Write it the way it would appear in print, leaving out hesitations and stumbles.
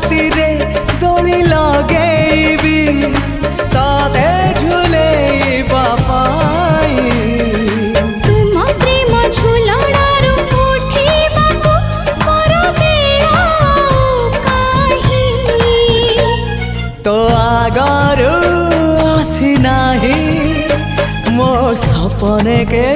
छाती दोली लगेबी तते झुलेबा पाई तुम प्रेम झुलणारू उठिबाकू मोर बेला काहे तो आगरू आसी नाही मो सपने के